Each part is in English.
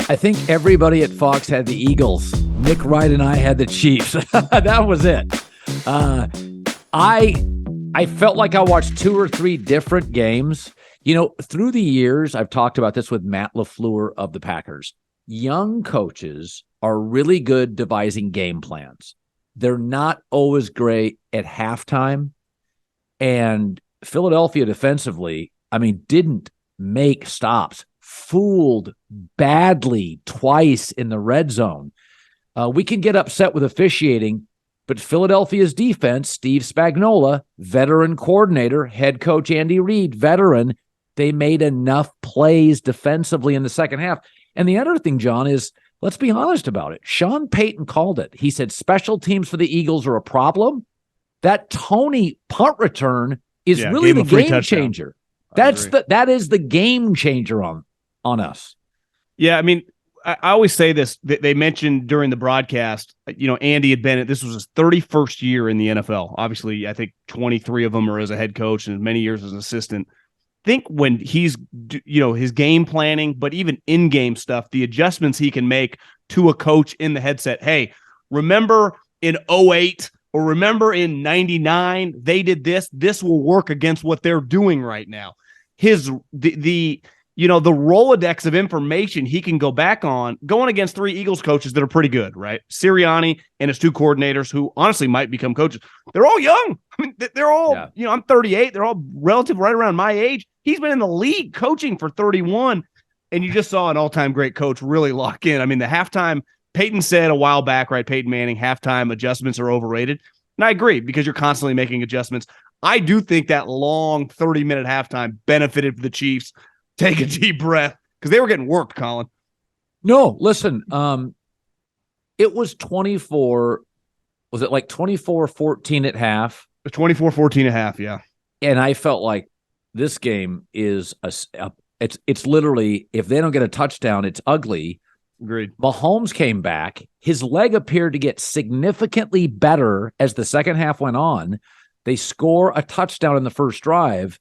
I think everybody at Fox had the Eagles. Nick Wright and I had the Chiefs. That was it. I felt like I watched 2 or 3 different games. You know, through the years, I've talked about this with Matt LaFleur of the Packers. Young coaches are really good devising game plans. They're not always great at halftime. And Philadelphia defensively, didn't make stops. Fooled badly twice in the red zone. We can get upset with officiating, but Philadelphia's defense, Steve Spagnuolo, veteran coordinator, head coach Andy Reid, veteran, they made enough plays defensively in the second half. And the other thing, John, is let's be honest about it. Sean Payton called it. He said special teams for the Eagles are a problem. That Toney punt return is really the game changer. That is the game changer on us. Yeah, I always say this. They mentioned during the broadcast, Andy had been, this was his 31st year in the NFL. Obviously, I think 23 of them are as a head coach and many years as an assistant. Think when he's, his game planning, but even in-game stuff, the adjustments he can make to a coach in the headset. Hey, remember in 2008 or remember in 99, they did this. This will work against what they're doing right now. The Rolodex of information he can go back on going against 3 Eagles coaches that are pretty good, right? Sirianni and his 2 coordinators who honestly might become coaches. They're all young. They're all, I'm 38. They're all relative right around my age. He's been in the league coaching for 31. And you just saw an all-time great coach really lock in. The halftime, Peyton said a while back, right? Peyton Manning, halftime adjustments are overrated. And I agree because you're constantly making adjustments. I do think that long 30-minute halftime benefited the Chiefs. Take a deep breath because they were getting worked, Colin. No, listen, it was 24. Was it like 24-14 at half? 24-14 at half, yeah. And I felt like this game is it's literally, if they don't get a touchdown, it's ugly. Agreed. Mahomes came back. His leg appeared to get significantly better as the second half went on. They score a touchdown in the first drive.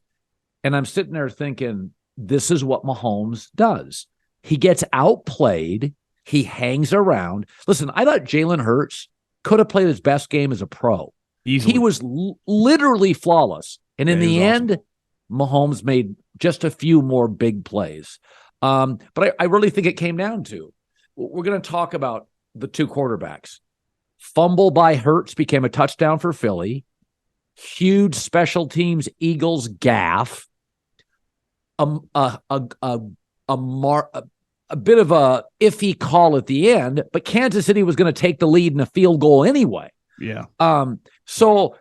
And I'm sitting there thinking, this is what Mahomes does. He gets outplayed. He hangs around. Listen, I thought Jalen Hurts could have played his best game as a pro. Easily. He was literally flawless. And in the end, Mahomes made just a few more big plays. But I really think it came down to, we're going to talk about the 2 quarterbacks. Fumble by Hurts became a touchdown for Philly. Huge special teams Eagles gaffe. A bit of a iffy call at the end, but Kansas City was going to take the lead in a field goal anyway. Yeah. So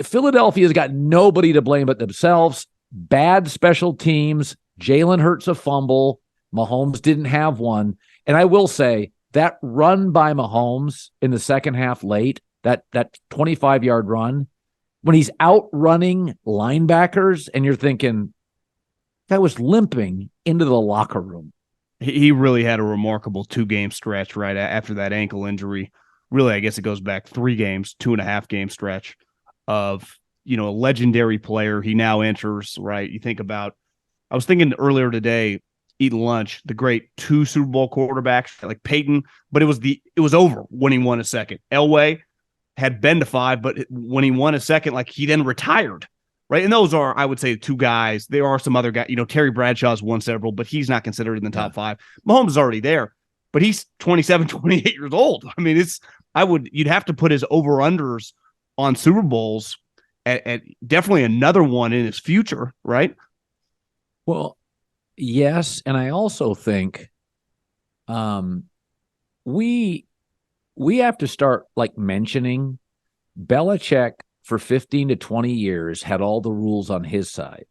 Philadelphia's got nobody to blame but themselves. Bad special teams. Jalen Hurts a fumble. Mahomes didn't have one. And I will say that run by Mahomes in the second half late, that 25-yard run, when he's outrunning linebackers and you're thinking, that was limping into the locker room. He really had a remarkable 2-game stretch right after that ankle injury. Really, I guess it goes back 3 games, 2.5-game stretch of, a legendary player. He now enters, right? You think about, I was thinking earlier today, eating lunch, the great 2 Super Bowl quarterbacks like Peyton, but it was over when he won a second. Elway had been to 5, but when he won a second, like he then retired. Right. And those are, I would say, 2 guys. There are some other guys, Terry Bradshaw's won several, but he's not considered in the top 5. Mahomes is already there, but he's 27, 28 years old. You'd have to put his over-unders on Super Bowls at definitely another one in his future, right? Well, yes. And I also think we have to start mentioning Belichick for 15 to 20 years had all the rules on his side.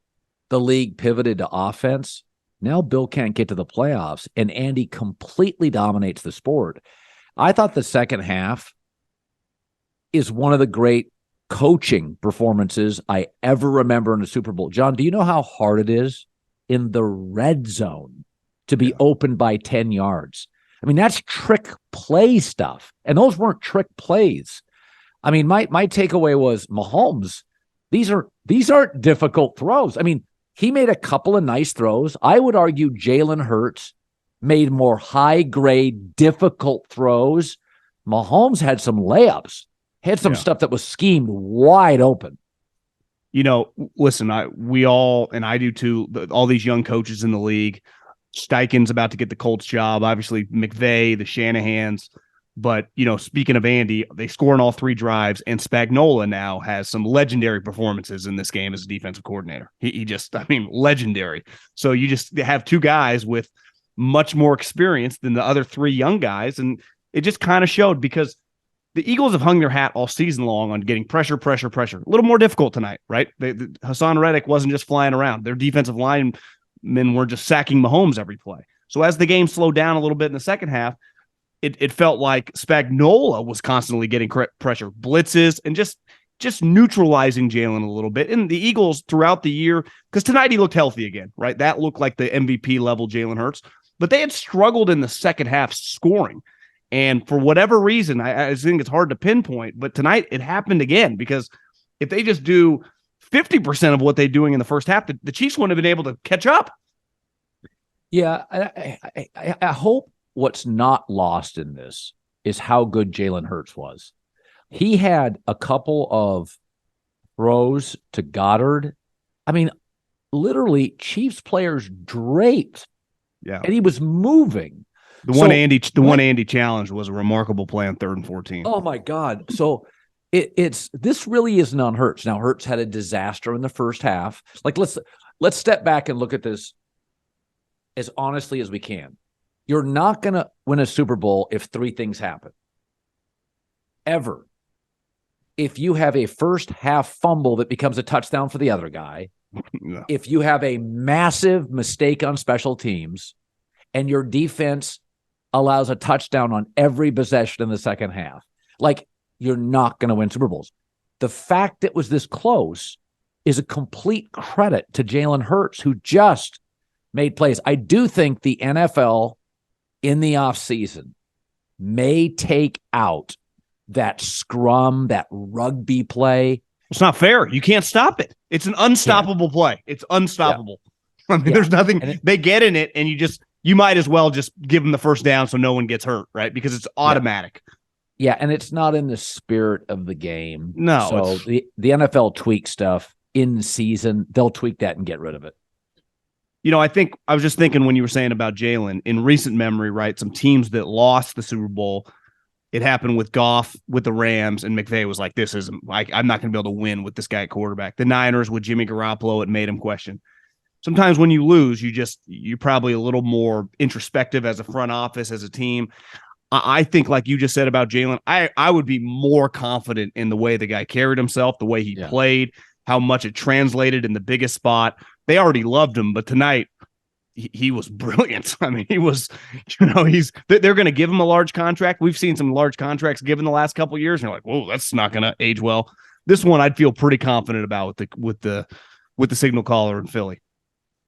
The league pivoted to offense. Now Bill can't get to the playoffs, and Andy completely dominates the sport. I thought the second half is one of the great coaching performances I ever remember in a Super Bowl. John, do you know how hard it is in the red zone to be open by 10 yards? That's trick play stuff, and those weren't trick plays. My takeaway was Mahomes. These aren't difficult throws. He made a couple of nice throws. I would argue Jalen Hurts made more high-grade, difficult throws. Mahomes had some layups, had some stuff that was schemed wide open. Listen, we all, and I do too, all these young coaches in the league. Steichen's about to get the Colts job. Obviously, McVay, the Shanahans. But, speaking of Andy, they score in all 3 drives, and Spagnuolo now has some legendary performances in this game as a defensive coordinator. He just, legendary. So you just have 2 guys with much more experience than the other 3 young guys, and it just kind of showed because the Eagles have hung their hat all season long on getting pressure. A little more difficult tonight, right? Hassan Reddick wasn't just flying around. Their defensive linemen were just sacking Mahomes every play. So as the game slowed down a little bit in the second half, it felt like Spagnuolo was constantly getting pressure, blitzes, and just neutralizing Jalen a little bit. And the Eagles throughout the year, because tonight he looked healthy again, right? That looked like the MVP level Jalen Hurts. But they had struggled in the second half scoring. And for whatever reason, I think it's hard to pinpoint, but tonight it happened again, because if they just do 50% of what they're doing in the first half, the Chiefs wouldn't have been able to catch up. Yeah, I hope what's not lost in this is how good Jalen Hurts was. He had a couple of throws to Goddard. Literally Chiefs players draped. Yeah. And he was moving. The one Andy challenge was a remarkable play on 3rd and 14. Oh my God. So this really isn't on Hurts. Now Hurts had a disaster in the first half. Like let's step back and look at this as honestly as we can. You're not going to win a Super Bowl if 3 things happen. Ever. If you have a first half fumble that becomes a touchdown for the other guy, No. If you have a massive mistake on special teams and your defense allows a touchdown on every possession in the second half, you're not going to win Super Bowls. The fact it was this close is a complete credit to Jalen Hurts, who just made plays. I do think the NFL in the offseason may take out that scrum, that rugby play. It's not fair. You can't stop it. It's an unstoppable play. It's unstoppable. Yeah. There's nothing. They get in it, and you might as well just give them the first down so no one gets hurt, right? Because it's automatic. Yeah, and it's not in the spirit of the game. No. So the NFL tweak stuff in season, they'll tweak that and get rid of it. I was just thinking when you were saying about Jalen, in recent memory, right, some teams that lost the Super Bowl, it happened with Goff with the Rams, and McVay was like, this isn't like, I'm not going to be able to win with this guy at quarterback. The Niners with Jimmy Garoppolo, it made him question. Sometimes when you lose, you're probably a little more introspective as a front office, as a team. I think, like you just said about Jalen, I would be more confident in the way the guy carried himself, the way he played, how much it translated in the biggest spot. They already loved him, but tonight he was brilliant. He was, they're going to give him a large contract. We've seen some large contracts given the last couple of years, and you're like, whoa, that's not going to age well. This one I'd feel pretty confident about with the signal caller in Philly.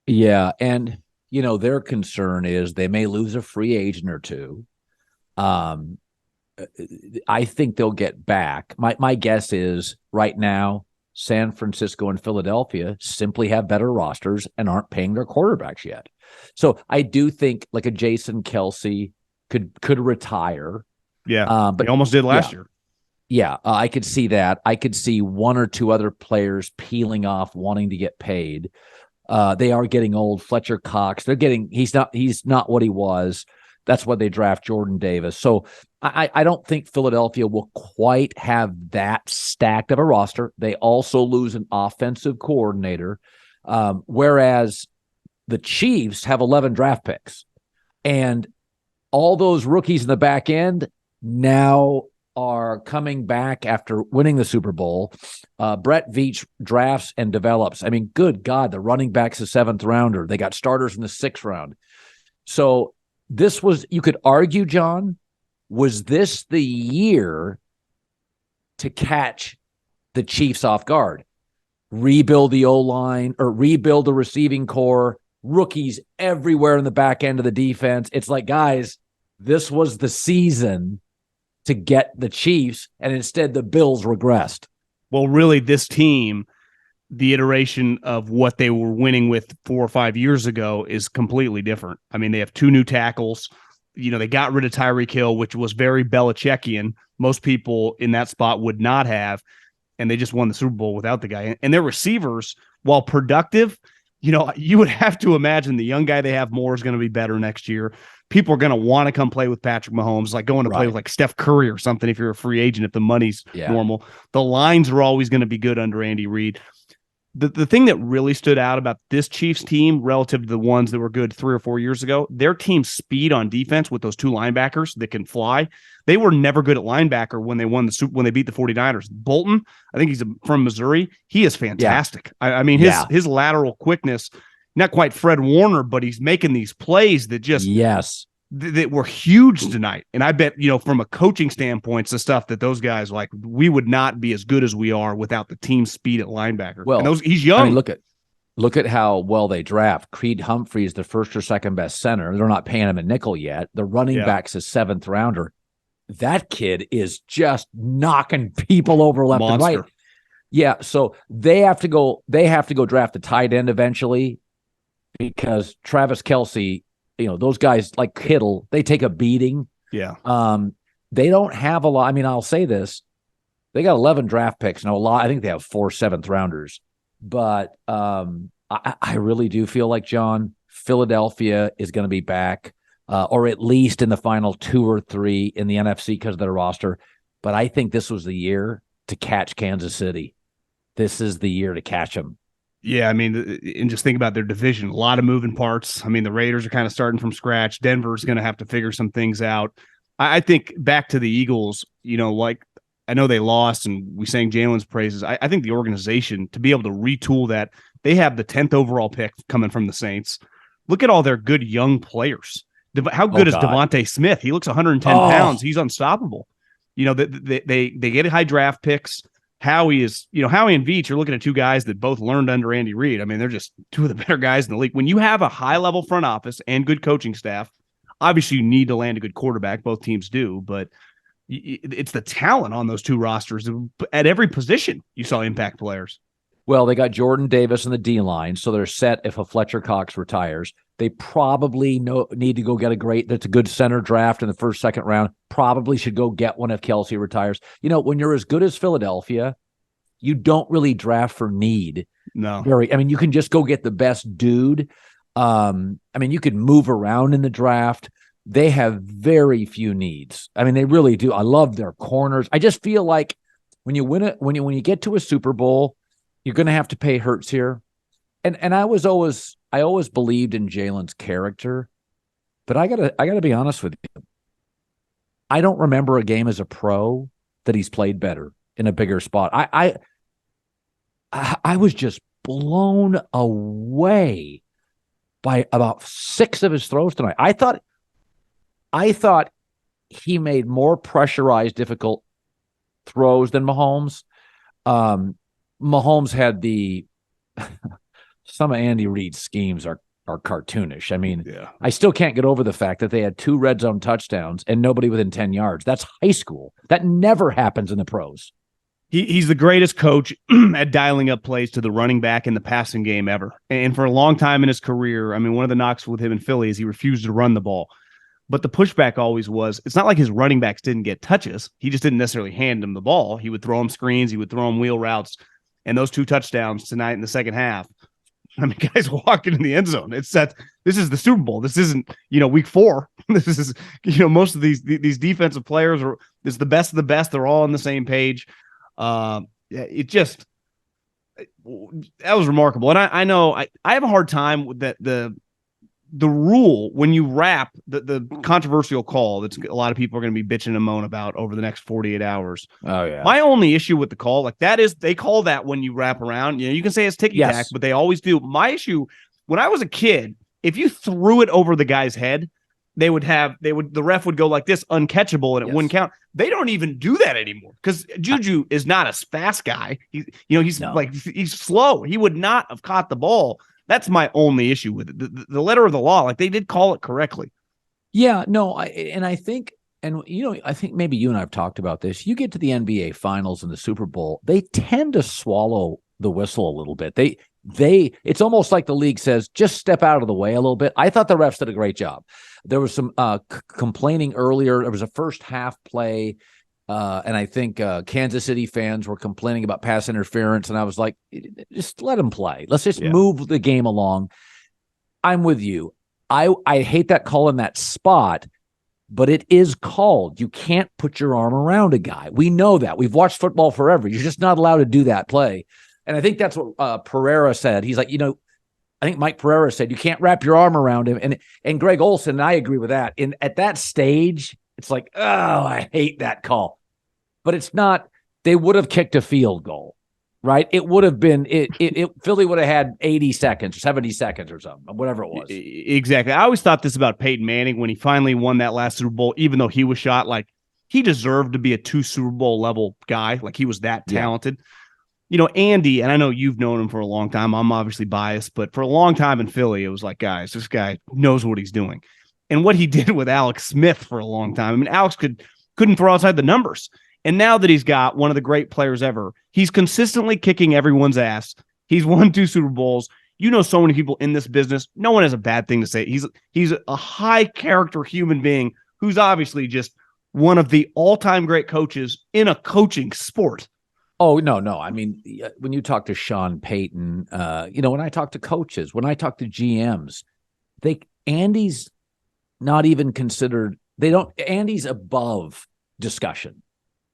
Yeah, and their concern is they may lose a free agent or two. I think they'll get back. My guess is right now, San Francisco and Philadelphia simply have better rosters and aren't paying their quarterbacks yet. So I do think like a Jason Kelce could retire. Yeah, but he almost did last year. Yeah, I could see that. I could see one or two other players peeling off, wanting to get paid. They are getting old. Fletcher Cox, he's not what he was. That's why they draft Jordan Davis. So I don't think Philadelphia will quite have that stacked of a roster. They also lose an offensive coordinator, whereas the Chiefs have 11 draft picks. And all those rookies in the back end now are coming back after winning the Super Bowl. Brett Veach drafts and develops. Good God, the running back's a 7th rounder. They got starters in the 6th round. So this was, you could argue, John, was this the year to catch the Chiefs off guard? Rebuild the O-line or rebuild the receiving core, rookies everywhere in the back end of the defense. It's like, guys, this was the season to get the Chiefs, and instead the Bills regressed. Well, really, this team, the iteration of what they were winning with 4 or 5 years ago is completely different. I mean, they have 2 new tackles. They got rid of Tyreek Hill, which was very Belichickian. Most people in that spot would not have, and they just won the Super Bowl without the guy. And their receivers, while productive, you would have to imagine the young guy they have more is going to be better next year. People are going to want to come play with Patrick Mahomes, like going to play with like Steph Curry or something if you're a free agent, if the money's normal. The lines are always going to be good under Andy Reid. The thing that really stood out about this Chiefs team relative to the ones that were good 3 or 4 years ago, their team's speed on defense with those 2 linebackers that can fly. They were never good at linebacker when they beat the 49ers. Bolton, I think he's from Missouri. He is fantastic. Yeah. I mean, his lateral quickness, not quite Fred Warner, but he's making these plays that just that were huge tonight. And I bet, from a coaching standpoint, it's the stuff that those guys like, we would not be as good as we are without the team speed at linebacker. Well, and he's young. I mean, look at how well they draft. Creed Humphrey is the first or second best center. They're not paying him a nickel yet. The running back's a 7th rounder. That kid is just knocking people over left and right. Yeah. So they have to go draft a tight end eventually, because Travis Kelce, those guys like Kittle, they take a beating. Yeah. They don't have a lot. I mean, I'll say this. They got 11 draft picks. Now, I think they have 4 7th rounders. But I really do feel like, John, Philadelphia is going to be back, or at least in the final 2 or 3 in the NFC because of their roster. But I think this was the year to catch Kansas City. This is the year to catch them. Yeah, I mean, and just think about their division. A lot of moving parts. I mean, the Raiders are kind of starting from scratch. Denver's going to have to figure some things out. I think back to the Eagles, like I know they lost and we sang Jalen's praises. I think the organization, to be able to retool that, they have the 10th overall pick coming from the Saints. Look at all their good young players. How good is Devontae Smith? He looks 110 pounds. He's unstoppable. They get high draft picks. Howie and Veach, you're looking at 2 guys that both learned under Andy Reid. I mean, they're just 2 of the better guys in the league. When you have a high-level front office and good coaching staff, obviously you need to land a good quarterback. Both teams do, but it's the talent on those 2 rosters. At every position, you saw impact players. Well, they got Jordan Davis in the D-line, so they're set if a Fletcher Cox retires. They probably need to go get that's a good center draft in the 1st, 2nd round. Probably should go get one if Kelce retires. When you're as good as Philadelphia, you don't really draft for need. No. You can just go get the best dude. You could move around in the draft. They have very few needs. I mean, they really do. I love their corners. I just feel like when you win it, when you get to a Super Bowl, you're going to have to pay Hurts here. And I always believed in Jalen's character, but I gotta be honest with you. I don't remember a game as a pro that he's played better in a bigger spot. I was just blown away by about 6 of his throws tonight. I thought he made more pressurized, difficult throws than Mahomes. Mahomes had some of Andy Reid's schemes are cartoonish. I mean, I still can't get over the fact that they had 2 red zone touchdowns and nobody within 10 yards. That's high school. That never happens in the pros. He's the greatest coach at dialing up plays to the running back in the passing game ever. And for a long time in his career, I mean, one of the knocks with him in Philly is he refused to run the ball. But the pushback always was, it's not like his running backs didn't get touches. He just didn't necessarily hand him the ball. He would throw him screens. He would throw him wheel routes. And those 2 touchdowns tonight in the second half, I mean, guys walking in the end zone. This is the Super Bowl. This isn't, week 4. This is, most of these defensive players it's the best of the best. They're all on the same page. That was remarkable. And I know I have a hard time with that. The rule when you wrap the controversial call that a lot of people are going to be bitching and moan about over the next 48 hours. Oh yeah. My only issue with the call, like that is they call that when you wrap around, you can say it's ticky tack, but they always do. My issue when I was a kid, if you threw it over the guy's head, the ref would go like this, uncatchable, and it wouldn't count. They don't even do that anymore because Juju is not a fast guy. He's slow. He would not have caught the ball. That's my only issue with it. The letter of the law, like they did call it correctly. Yeah, no, I think maybe you and I have talked about this. You get to the NBA Finals and the Super Bowl, they tend to swallow the whistle a little bit. It's almost like the league says, just step out of the way a little bit. I thought the refs did a great job. There was some complaining earlier. There was a first half play, and I think Kansas City fans were complaining about pass interference, and I was like, just let them play. Let's just move the game along. I'm with you. I hate that call in that spot, but it is called. You can't put your arm around a guy. We know that. We've watched football forever. You're just not allowed to do that play. And I think that's what Pereira said. He's like, I think Mike Pereira said, you can't wrap your arm around him. And Greg Olson, and I agree with that. At that stage, it's like, oh, I hate that call. But it's not, they would have kicked a field goal, right? It would have been, Philly would have had 80 seconds or 70 seconds or something, whatever it was. Exactly. I always thought this about Peyton Manning when he finally won that last Super Bowl, even though he was shot, like he deserved to be a 2 Super Bowl level guy. Like he was that talented. Andy, and I know you've known him for a long time. I'm obviously biased, but for a long time in Philly, it was like, guys, this guy knows what he's doing. And what he did with Alex Smith for a long time. I mean, Alex couldn't throw outside the numbers. And now that he's got one of the great players ever, he's consistently kicking everyone's ass. He's won 2 Super Bowls. So many people in this business. No one has a bad thing to say. He's a high character human being who's obviously just one of the all-time great coaches in a coaching sport. Oh, no. I mean, when you talk to Sean Payton, when I talk to coaches, when I talk to GMs, Andy's not even considered. Andy's above discussion.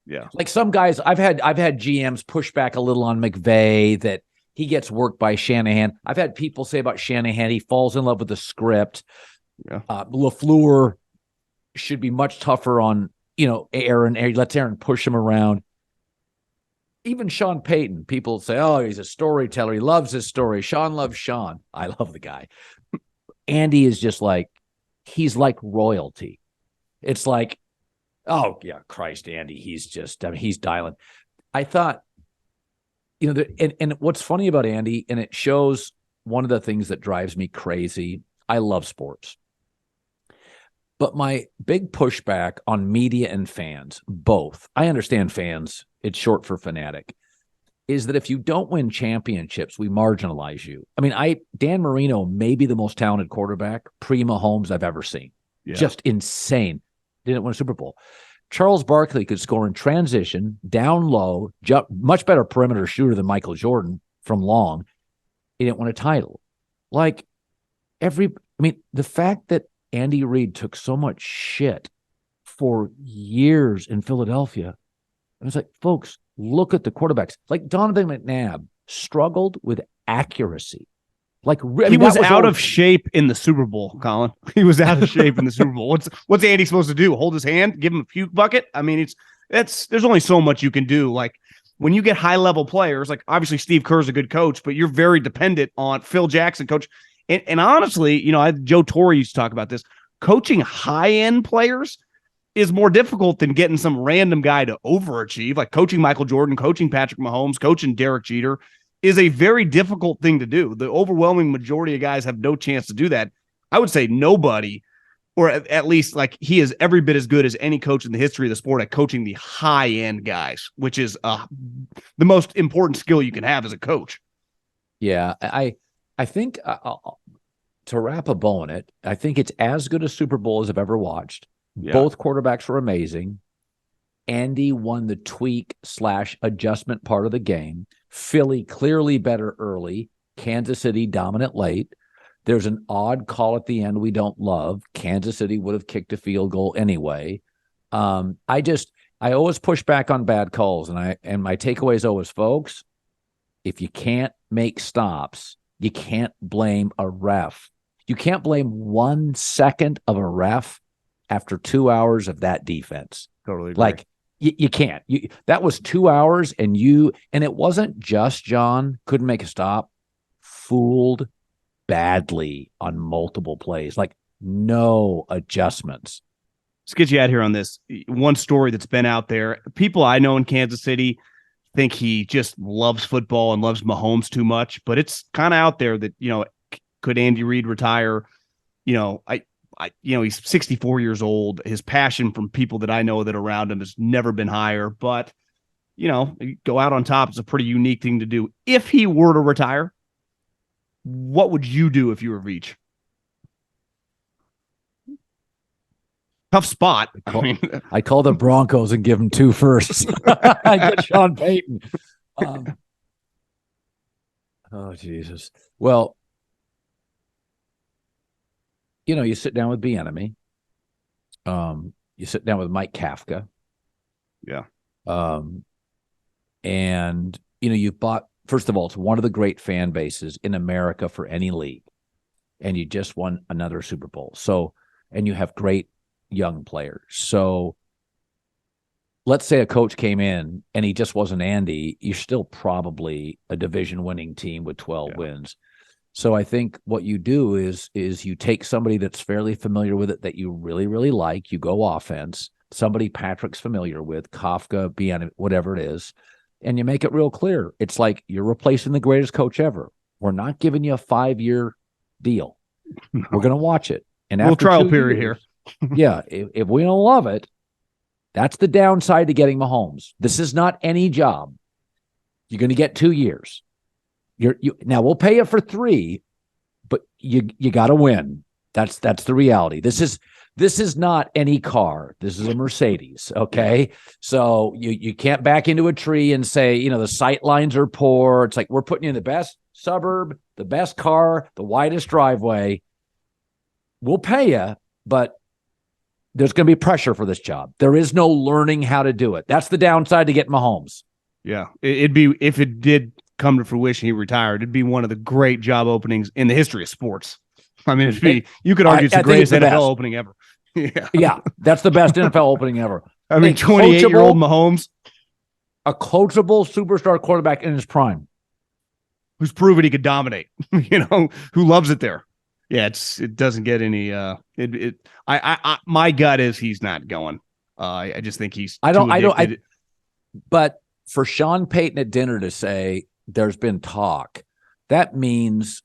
Yeah. Like some guys, I've had GMs push back a little on McVay that he gets worked by Shanahan. I've had people say about Shanahan, he falls in love with the script. Yeah. LaFleur should be much tougher on, Aaron. He lets Aaron push him around. Even Sean Payton, people say, oh, he's a storyteller. He loves his story. Sean loves Sean. I love the guy. Andy is just like, he's like royalty. It's like, oh, yeah, Christ, Andy. He's just, he's dialing. I thought, and what's funny about Andy, and it shows one of the things that drives me crazy. I love sports. But my big pushback on media and fans, both, I understand fans, it's short for fanatic, is that if you don't win championships, we marginalize you. I mean, Dan Marino may be the most talented quarterback pre-Mahomes I've ever seen. Yeah. Just insane. Didn't win a Super Bowl. Charles Barkley could score in transition, down low, much better perimeter shooter than Michael Jordan from long. He didn't win a title. The fact that Andy Reid took so much shit for years in Philadelphia. I was like, folks, look at the quarterbacks. Like Donovan McNabb struggled with accuracy. He was out of shape in the Super Bowl, Colin. He was out of shape in the Super Bowl. What's Andy supposed to do? Hold his hand? Give him a puke bucket? I mean, there's only so much you can do. Like when you get high level players, like obviously Steve Kerr's a good coach, but you're very dependent on Phil Jackson, coach. And honestly, Joe Torre used to talk about this. Coaching high-end players is more difficult than getting some random guy to overachieve. Like coaching Michael Jordan, coaching Patrick Mahomes, coaching Derek Jeter is a very difficult thing to do. The overwhelming majority of guys have no chance to do that. I would say nobody, or at least like he is every bit as good as any coach in the history of the sport at coaching the high-end guys, which is the most important skill you can have as a coach. Yeah, I think to wrap a bow on it, I think it's as good a Super Bowl as I've ever watched. Yeah. Both quarterbacks were amazing. Andy won the tweak/adjustment part of the game. Philly clearly better early. Kansas City dominant late. There's an odd call at the end we don't love. Kansas City would have kicked a field goal anyway. I always push back on bad calls, and my takeaway is always, folks, if you can't make stops, you can't blame a ref. You can't blame 1 second of a ref after 2 hours of that defense. Totally agree. Like you can't. That was 2 hours, and it wasn't just John couldn't make a stop. Fooled badly on multiple plays, like no adjustments. Let's get you out here on this. One story that's been out there. People I know in Kansas City think he just loves football and loves Mahomes too much, but it's kind of out there that, could Andy Reid retire? He's 64 years old. His passion from people that I know that are around him has never been higher, but go out on top is a pretty unique thing to do. If he were to retire, what would you do if you were Veach? Tough spot. I call the Broncos and give them 2 firsts. I get Sean Payton. Oh, Jesus. Well, you sit down with Bieniemy. You sit down with Mike Kafka. Yeah. And, you've bought, first of all, it's one of the great fan bases in America for any league. And you just won another Super Bowl. So, and you have great young players. So let's say a coach came in and he just wasn't Andy, you're still probably a division winning team with 12 wins. So I think what you do is you take somebody that's fairly familiar with it that you really, really like, you go offense, somebody Patrick's familiar with, Kafka, Bieniemy, whatever it is, and you make it real clear. It's like you're replacing the greatest coach ever. We're not giving you a 5-year deal. No. We're going to watch it. And after trial period here. Yeah, if we don't love it, that's the downside to getting Mahomes. This is not any job. You're going to get 2 years. Now we'll pay you for 3, but you got to win. That's the reality. This is not any car. This is a Mercedes. Okay, so you can't back into a tree and say the sight lines are poor. It's like we're putting you in the best suburb, the best car, the widest driveway. We'll pay you, but there's going to be pressure for this job. There is no learning how to do it. That's the downside to getting Mahomes. Yeah, it'd be, if it did come to fruition, he retired, it'd be one of the great job openings in the history of sports. I mean, you could argue it's the greatest NFL opening ever. Yeah, that's the best NFL opening ever. I mean, 28-year-old Mahomes, a coachable superstar quarterback in his prime, who's proven he could dominate. Who loves it there. Yeah, it doesn't get any. My gut is he's not going. I just think he's. But for Sean Payton at dinner to say there's been talk, that means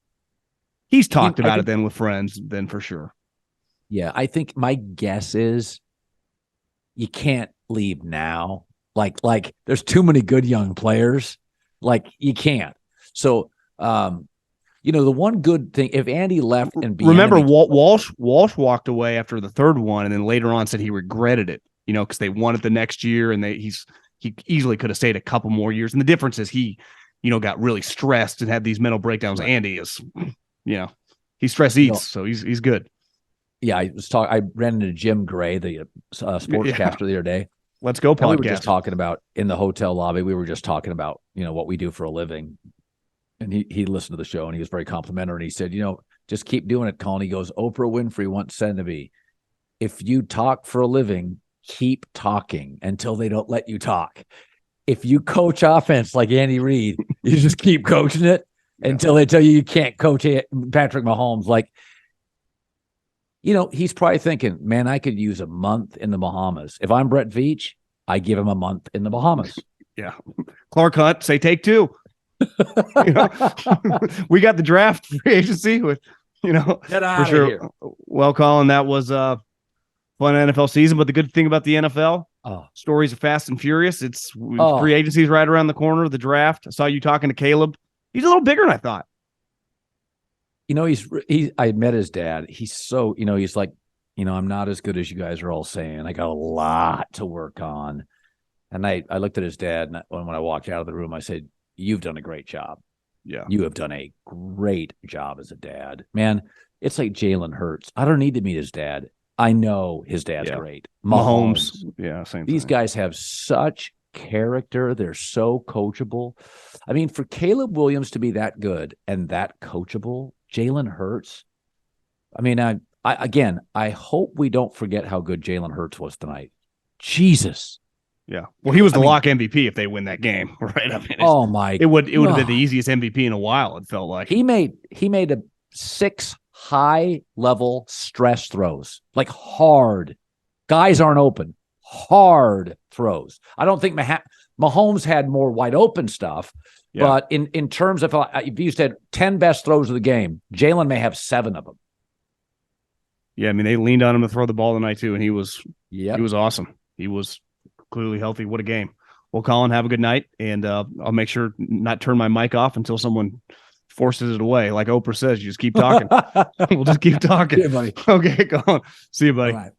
he's talked about it then with friends. Then for sure. Yeah, I think my guess is you can't leave now. Like there's too many good young players. Like you can't. So. The one good thing, if Andy left and remember Walsh walked away after the third one, and then later on said he regretted it, because they won it the next year, and he easily could have stayed a couple more years. And the difference is he, got really stressed and had these mental breakdowns. Right. Andy is, he stress eats, so he's good. Yeah, I ran into Jim Gray, the sportscaster the other day. Let's go podcast. We were just talking about in the hotel lobby. We were just talking about what we do for a living. And he listened to the show, and he was very complimentary. And he said, just keep doing it, Colin. He goes, Oprah Winfrey once said to me, if you talk for a living, keep talking until they don't let you talk. If you coach offense like Andy Reid, you just keep coaching it until they tell you can't coach Patrick Mahomes. Like, he's probably thinking, man, I could use a month in the Bahamas. If I'm Brett Veach, I give him a month in the Bahamas. Yeah. Clark Hunt, say take 2. We got the draft free agency with, get out for sure. Of here. Well, Colin, that was a fun NFL season. But the good thing about the NFL, stories are fast and furious. Free agency is right around the corner. The draft. I saw you talking to Caleb. He's a little bigger than I thought. I met his dad. He's so, he's like, I'm not as good as you guys are all saying. I got a lot to work on. And I looked at his dad, and when I walked out of the room, I said, you've done a great job. Yeah. You have done a great job as a dad. Man, it's like Jalen Hurts. I don't need to meet his dad. I know his dad's great. Mahomes. Yeah, same These thing. guys have such character. They're so coachable. I mean, for Caleb Williams to be that good and that coachable, Jalen Hurts. I mean, I hope we don't forget how good Jalen Hurts was tonight. Jesus. Yeah. Well, he was the lock MVP if they win that game, right? I mean, it would have been the easiest MVP in a while, it felt like. He made 6 high-level stress throws, like hard. Guys aren't open. Hard throws. I don't think Mahomes had more wide open stuff, but in terms of if you said 10 best throws of the game, Jalen may have 7 of them. Yeah, I mean, they leaned on him to throw the ball tonight too, and he was awesome. He was clearly healthy. What a game. Well, Colin, have a good night, and I'll make sure not turn my mic off until someone forces it away. Like Oprah says, you just keep talking. We'll just keep talking. Yeah, buddy. Okay, Colin. See you, buddy. All right.